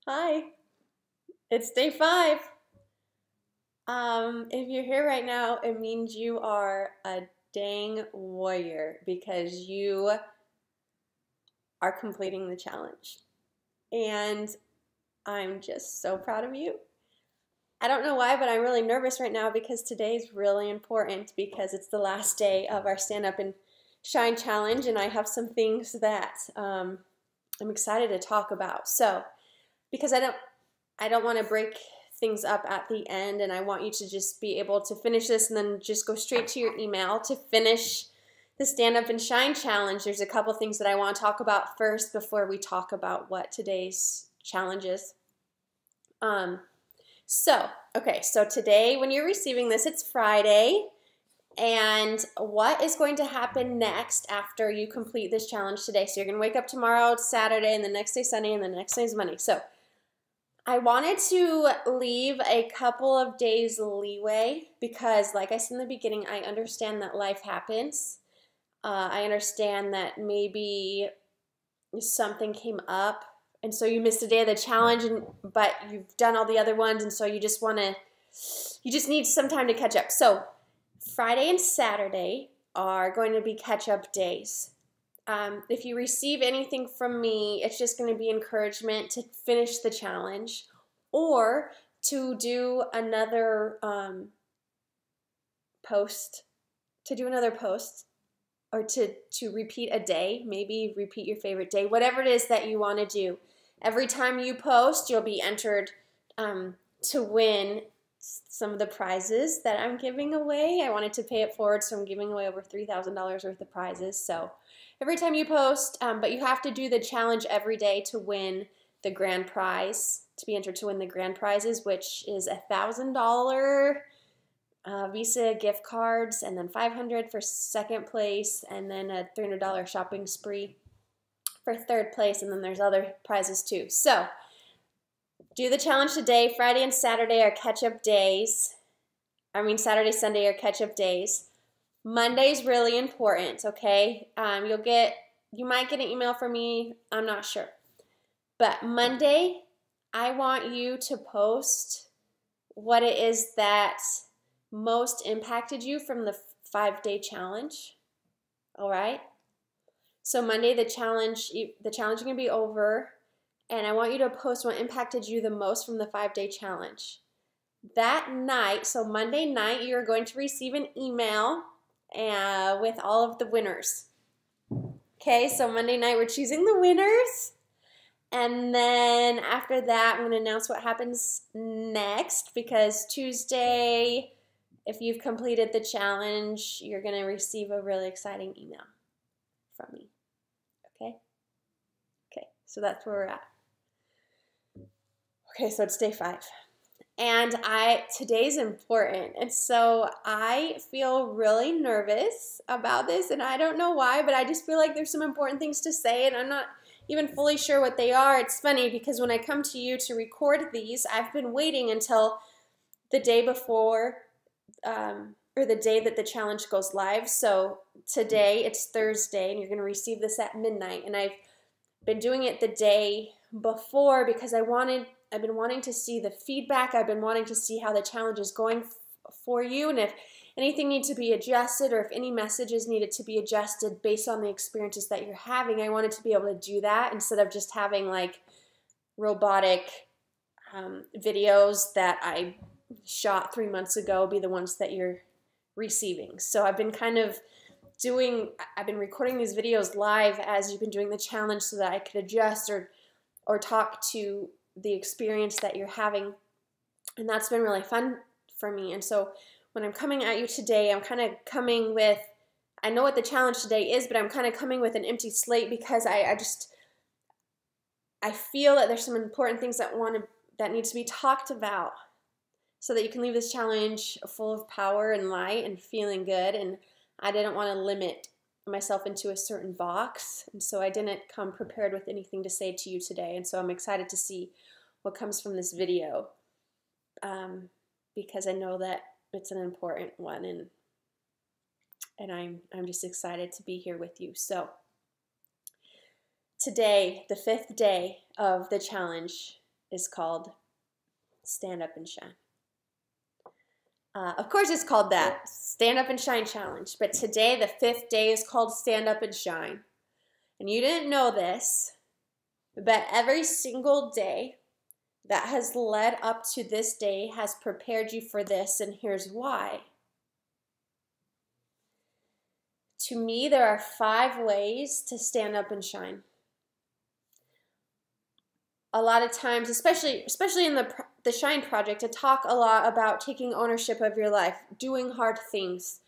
Hi, it's day 5. If you're here right now, it means you are a dang warrior because you are completing the challenge. And I'm just so proud of you. I don't know why, but I'm really nervous right now because today's really important because it's the last day of our Stand Up and Shine challenge, and I have some things that I'm excited to talk about. So, because I don't want to break things up at the end, and I want you to just be able to finish this and then just go straight to your email to finish the Stand Up and Shine challenge. There's a couple things that I want to talk about first before we talk about what today's challenge is. So today when you're receiving this, it's Friday. And what is going to happen next after you complete this challenge today? So you're going to wake up tomorrow, it's Saturday, and the next day Sunday, and the next day is Monday. So I wanted to leave a couple of days leeway because, like I said in the beginning, I understand that life happens. I understand that maybe something came up, and so you missed a day of the challenge, but you've done all the other ones, and so you just need some time to catch up. So Friday and Saturday are going to be catch-up days. If you receive anything from me, it's just going to be encouragement to finish the challenge or to do another post, or to repeat a day, maybe repeat your favorite day, whatever it is that you want to do. Every time you post, you'll be entered to win some of the prizes that I'm giving away. I wanted to pay it forward, so I'm giving away over $3,000 worth of prizes. So every time you post, but you have to do the challenge every day to win the grand prize, to be entered to win the grand prizes, which is $1,000 Visa gift cards, and then $500 for second place, and then a $300 shopping spree for third place, and then there's other prizes too. So do the challenge today. Friday and Saturday are catch-up days. Saturday, Sunday are catch-up days. Monday's really important, okay? You might get an email from me. I'm not sure. But Monday, I want you to post what it is that most impacted you from the 5-day challenge. All right? So Monday, the challenge is going to be over, and I want you to post what impacted you the most from the 5-day challenge. That night, so Monday night, you're going to receive an email with all of the winners. Okay, so Monday night, we're choosing the winners. And then after that, I'm going to announce what happens next, because Tuesday, if you've completed the challenge, you're going to receive a really exciting email from me. Okay, so that's where we're at. Okay, so it's day 5. And today's important. And so I feel really nervous about this, and I don't know why, but I just feel like there's some important things to say, and I'm not even fully sure what they are. It's funny because when I come to you to record these, I've been waiting until the day before, or the day that the challenge goes live. So today, it's Thursday, and you're going to receive this at midnight. And I've been doing it the day before because I've been wanting to see the feedback. I've been wanting to see how the challenge is going for you, and if anything needs to be adjusted, or if any messages needed to be adjusted based on the experiences that you're having. I wanted to be able to do that instead of just having like robotic videos that I shot 3 months ago be the ones that you're receiving. So I've been recording these videos live as you've been doing the challenge so that I could adjust or talk to the experience that you're having, and that's been really fun for me. And so when I'm coming at you today, I'm kind of coming with, I know what the challenge today is, but I'm kind of coming with an empty slate because I feel that there's some important things that need to be talked about so that you can leave this challenge full of power and light and feeling good. And I didn't want to limit myself into a certain box, and so I didn't come prepared with anything to say to you today. And so I'm excited to see what comes from this video, because I know that it's an important one, and I'm just excited to be here with you. So today, the 5th day of the challenge, is called Stand Up and Shine. Of course it's called that, Stand Up and Shine Challenge, but today the 5th day is called Stand Up and Shine. And you didn't know this, but every single day that has led up to this day has prepared you for this, and here's why. To me, there are 5 ways to stand up and shine. A lot of times, especially in the Shine Project, I talk a lot about taking ownership of your life, doing hard things,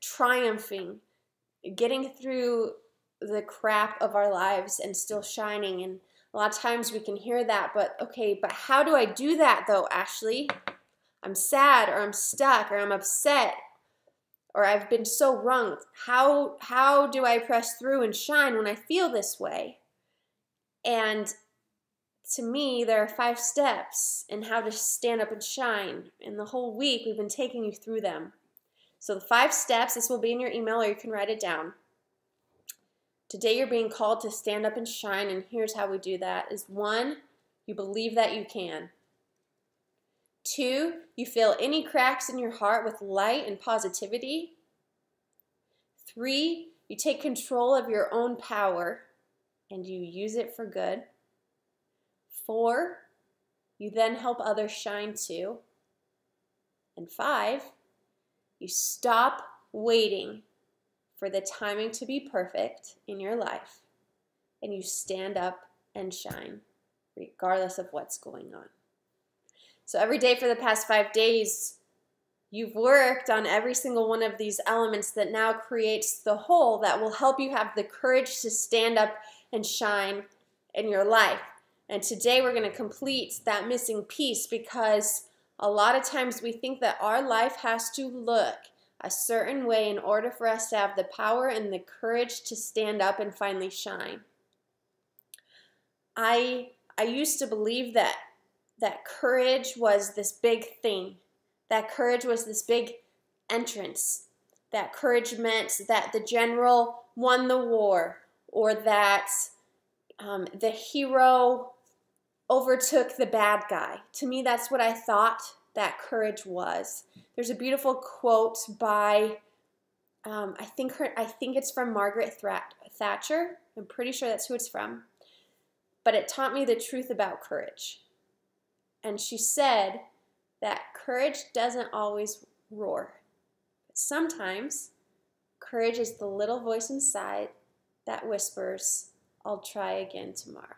triumphing, getting through the crap of our lives and still shining. And a lot of times we can hear that, but okay, but how do I do that though, Ashley? I'm sad, or I'm stuck, or I'm upset, or I've been so wronged. How do I press through and shine when I feel this way? And to me, there are 5 steps in how to stand up and shine. And the whole week, we've been taking you through them. So the 5 steps, this will be in your email, or you can write it down. Today, you're being called to stand up and shine, and here's how we do that. Is 1, you believe that you can. 2, you fill any cracks in your heart with light and positivity. 3, you take control of your own power and you use it for good. 4, you then help others shine too. And 5, you stop waiting for the timing to be perfect in your life, and you stand up and shine regardless of what's going on. So every day for the past 5 days, you've worked on every single one of these elements that now creates the whole that will help you have the courage to stand up and shine in your life. And today we're going to complete that missing piece, because a lot of times we think that our life has to look a certain way in order for us to have the power and the courage to stand up and finally shine. I used to believe that courage was this big thing, that courage was this big entrance, that courage meant that the general won the war, or that the hero overtook the bad guy. To me, that's what I thought that courage was. There's a beautiful quote by, I think it's from Margaret Thatcher. I'm pretty sure that's who it's from. But it taught me the truth about courage. And she said that courage doesn't always roar. But sometimes courage is the little voice inside that whispers, "I'll try again tomorrow."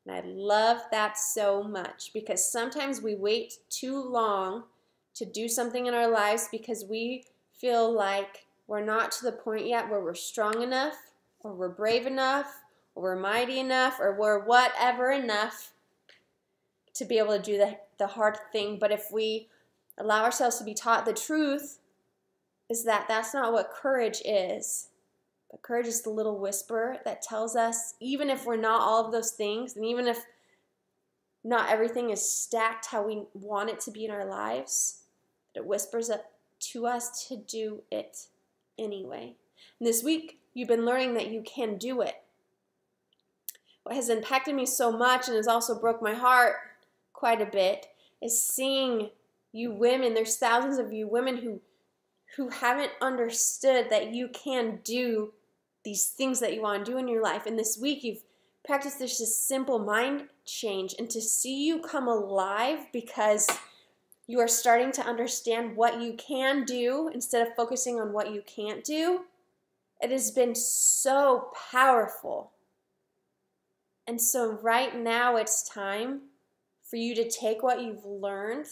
And I love that so much, because sometimes we wait too long to do something in our lives because we feel like we're not to the point yet where we're strong enough, or we're brave enough, or we're mighty enough, or we're whatever enough to be able to do the hard thing. But if we allow ourselves to be taught the truth, is that that's not what courage is. But courage is the little whisper that tells us, even if we're not all of those things, and even if not everything is stacked how we want it to be in our lives, it whispers up to us to do it anyway. And this week, you've been learning that you can do it. What has impacted me so much, and has also broke my heart quite a bit, is seeing you women. There's thousands of you women who haven't understood that you can do these things that you want to do in your life. And this week you've practiced this just simple mind change, and to see you come alive because you are starting to understand what you can do instead of focusing on what you can't do. It has been so powerful. And so right now it's time for you to take what you've learned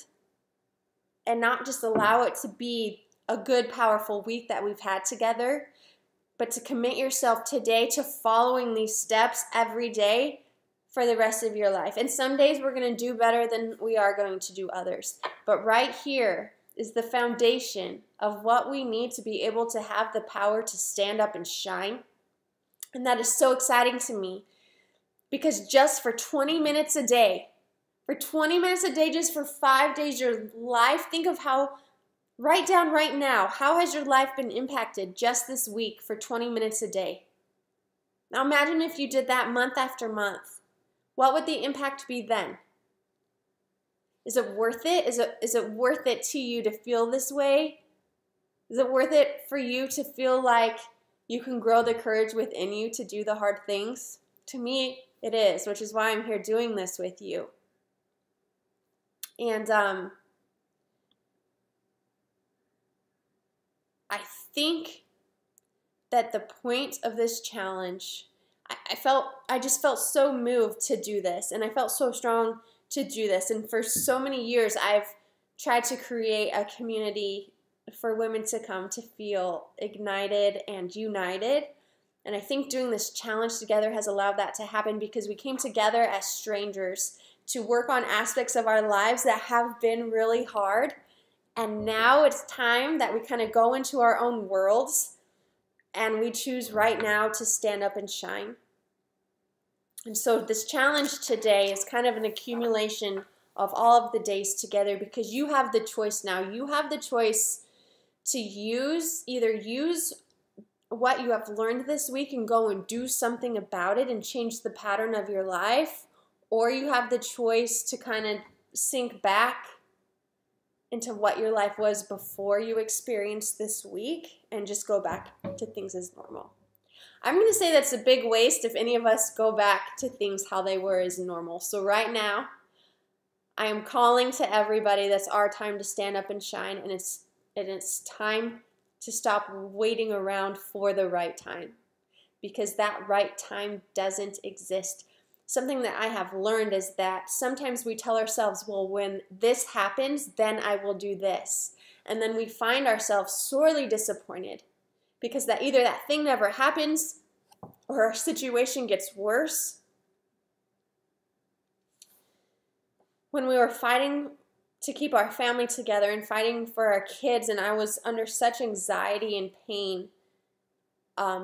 and not just allow it to be a good, powerful week that we've had together, but to commit yourself today to following these steps every day for the rest of your life. And some days we're going to do better than we are going to do others. But right here is the foundation of what we need to be able to have the power to stand up and shine. And that is so exciting to me, because just for 20 minutes a day, just for 5 days, your life, think of how, write down right now, how has your life been impacted just this week for 20 minutes a day? Now imagine if you did that month after month. What would the impact be then? Is it worth it? Is it worth it to you to feel this way? Is it worth it for you to feel like you can grow the courage within you to do the hard things? To me, it is, which is why I'm here doing this with you. And I think that the point of this challenge, I just felt so moved to do this, and I felt so strong to do this. And for so many years, I've tried to create a community for women to come to feel ignited and united. And I think doing this challenge together has allowed that to happen because we came together as strangers to work on aspects of our lives that have been really hard. And now it's time that we kind of go into our own worlds and we choose right now to stand up and shine. And so this challenge today is kind of an accumulation of all of the days together because you have the choice now. You have the choice to either use what you have learned this week and go and do something about it and change the pattern of your life, or you have the choice to kind of sink back into what your life was before you experienced this week and just go back to things as normal. I'm going to say that's a big waste if any of us go back to things how they were as normal. So right now, I am calling to everybody that's our time to stand up and shine, and it's time to stop waiting around for the right time because that right time doesn't exist. Something that I have learned is that sometimes we tell ourselves, well, when this happens, then I will do this. And then we find ourselves sorely disappointed because either that thing never happens or our situation gets worse. When we were fighting to keep our family together and fighting for our kids, and I was under such anxiety and pain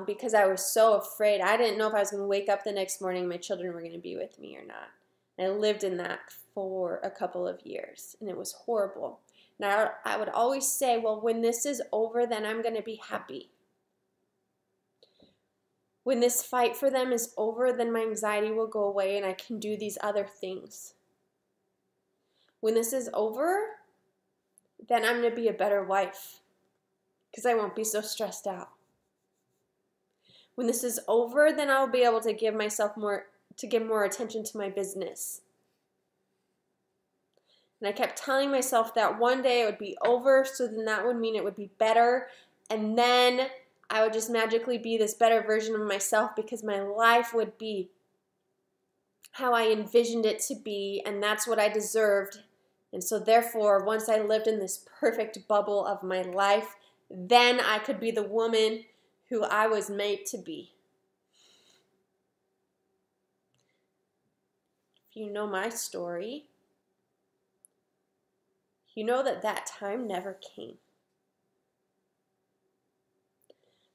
because I was so afraid. I didn't know if I was going to wake up the next morning and my children were going to be with me or not. And I lived in that for a couple of years, and it was horrible. Now, I would always say, well, when this is over, then I'm going to be happy. When this fight for them is over, then my anxiety will go away and I can do these other things. When this is over, then I'm going to be a better wife because I won't be so stressed out. When this is over, then I'll be able to give more attention to my business. And I kept telling myself that one day it would be over, so then that would mean it would be better. And then I would just magically be this better version of myself because my life would be how I envisioned it to be, and that's what I deserved. And so therefore, once I lived in this perfect bubble of my life, then I could be the woman who I was made to be. If you know my story, you know that time never came.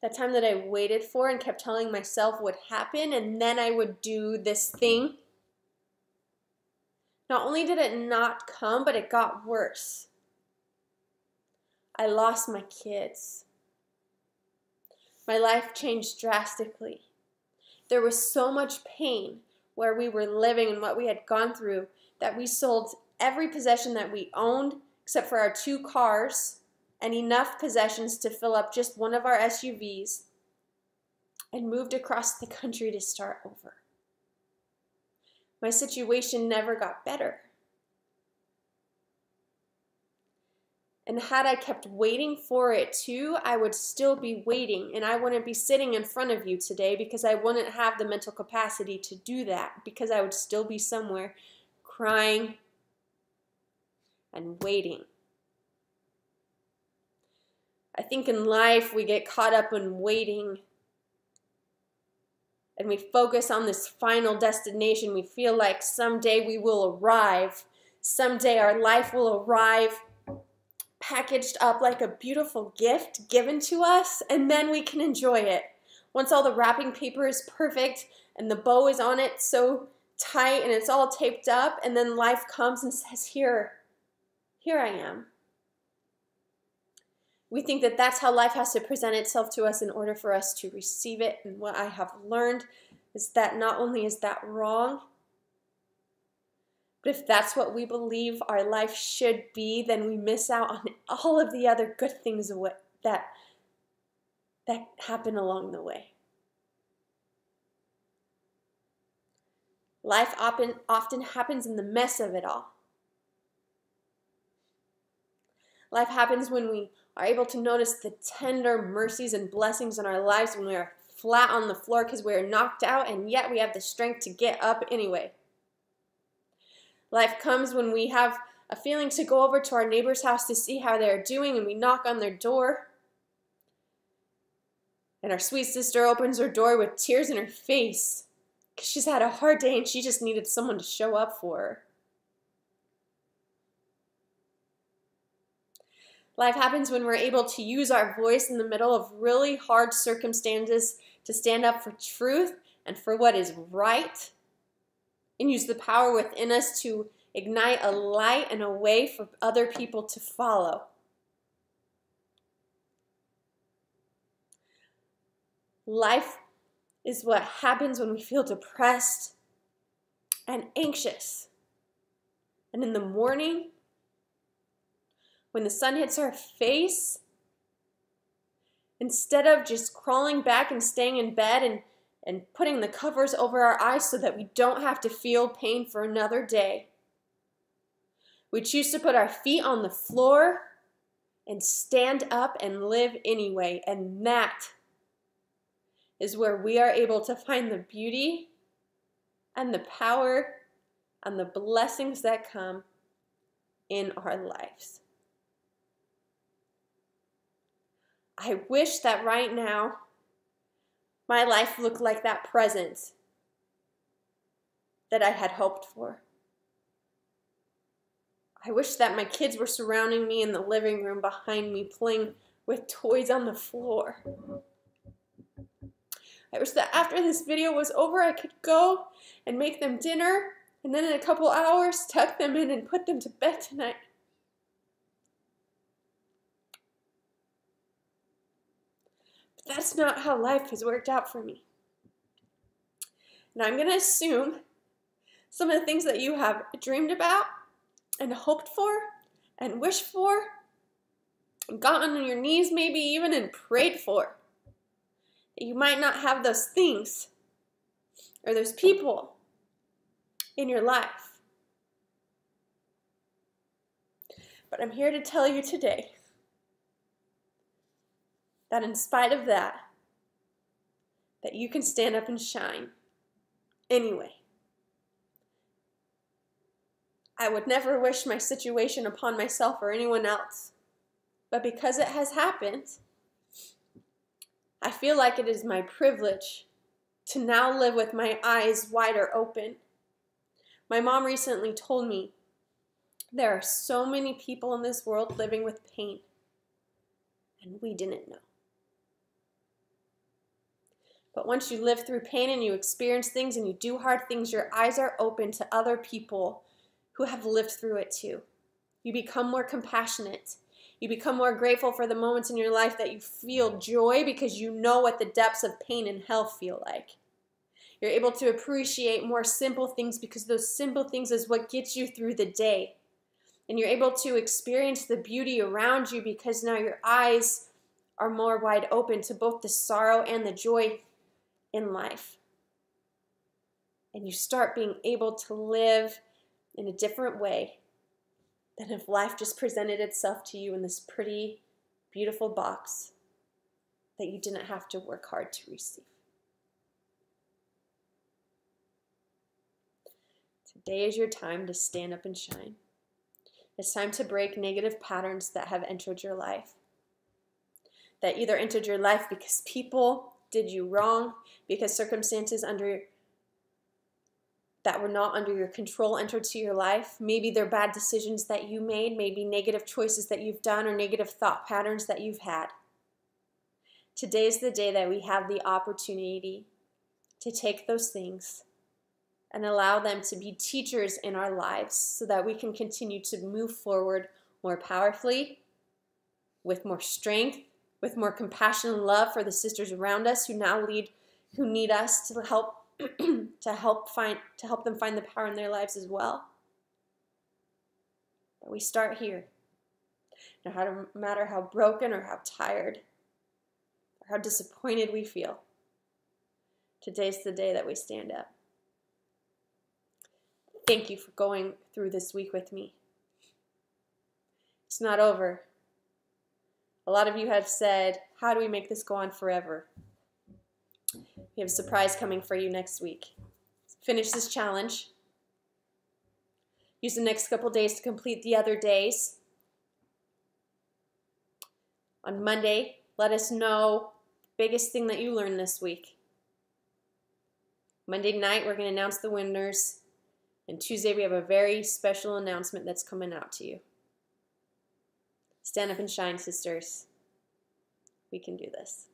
That time that I waited for and kept telling myself would happen, and then I would do this thing. Not only did it not come, but it got worse. I lost my kids. My life changed drastically. There was so much pain where we were living and what we had gone through that we sold every possession that we owned except for our 2 cars and enough possessions to fill up just one of our SUVs and moved across the country to start over. My situation never got better. And had I kept waiting for it to, I would still be waiting, and I wouldn't be sitting in front of you today because I wouldn't have the mental capacity to do that, because I would still be somewhere crying and waiting. I think in life we get caught up in waiting and we focus on this final destination. We feel like someday we will arrive. Someday our life will arrive packaged up like a beautiful gift given to us, and then we can enjoy it. Once all the wrapping paper is perfect and the bow is on it so tight and it's all taped up, and then life comes and says, here I am. We think that that's how life has to present itself to us in order for us to receive it. And what I have learned is that not only is that wrong, but if that's what we believe our life should be, then we miss out on all of the other good things that happen along the way. Life often happens in the mess of it all. Life happens when we are able to notice the tender mercies and blessings in our lives when we are flat on the floor because we are knocked out, and yet we have the strength to get up anyway. Life comes when we have a feeling to go over to our neighbor's house to see how they're doing, and we knock on their door. And our sweet sister opens her door with tears in her face because she's had a hard day and she just needed someone to show up for her. Life happens when we're able to use our voice in the middle of really hard circumstances to stand up for truth and for what is right, and use the power within us to ignite a light and a way for other people to follow. Life is what happens when we feel depressed and anxious. And in the morning, when the sun hits our face, instead of just crawling back and staying in bed and putting the covers over our eyes so that we don't have to feel pain for another day, we choose to put our feet on the floor and stand up and live anyway. And that is where we are able to find the beauty and the power and the blessings that come in our lives. I wish that right now my life looked like that present that I had hoped for. I wish that my kids were surrounding me in the living room behind me, playing with toys on the floor. I wish that after this video was over, I could go and make them dinner, and then in a couple hours, tuck them in and put them to bed tonight. But that's not how life has worked out for me. And I'm going to assume some of the things that you have dreamed about and hoped for and wished for and gotten on your knees maybe even and prayed for, that you might not have those things or those people in your life. But I'm here to tell you today that in spite of that you can stand up and shine anyway. I would never wish my situation upon myself or anyone else, but because it has happened, I feel like it is my privilege to now live with my eyes wider open. My mom recently told me there are so many people in this world living with pain, and we didn't know. But once you live through pain and you experience things and you do hard things, your eyes are open to other people who have lived through it too. You become more compassionate. You become more grateful for the moments in your life that you feel joy because you know what the depths of pain and hell feel like. You're able to appreciate more simple things because those simple things is what gets you through the day. And you're able to experience the beauty around you because now your eyes are more wide open to both the sorrow and the joy in life. And you start being able to live in a different way than if life just presented itself to you in this pretty, beautiful box that you didn't have to work hard to receive. Today is your time to stand up and shine. It's time to break negative patterns that have entered your life. That either entered your life because people did you wrong, because circumstances that were not under your control entered to your life. Maybe they're bad decisions that you made, maybe negative choices that you've done, or negative thought patterns that you've had. Today is the day that we have the opportunity to take those things and allow them to be teachers in our lives so that we can continue to move forward more powerfully, with more strength, with more compassion and love for the sisters around us who need us to help to help them find the power in their lives as well. But we start here. No matter how broken or how tired or how disappointed we feel, today's the day that we stand up. Thank you for going through this week with me. It's not over. A lot of you have said, how do we make this go on forever? We have a surprise coming for you next week. Finish this challenge. Use the next couple days to complete the other days. On Monday, let us know the biggest thing that you learned this week. Monday night, we're going to announce the winners. And Tuesday, we have a very special announcement that's coming out to you. Stand up and shine, sisters. We can do this.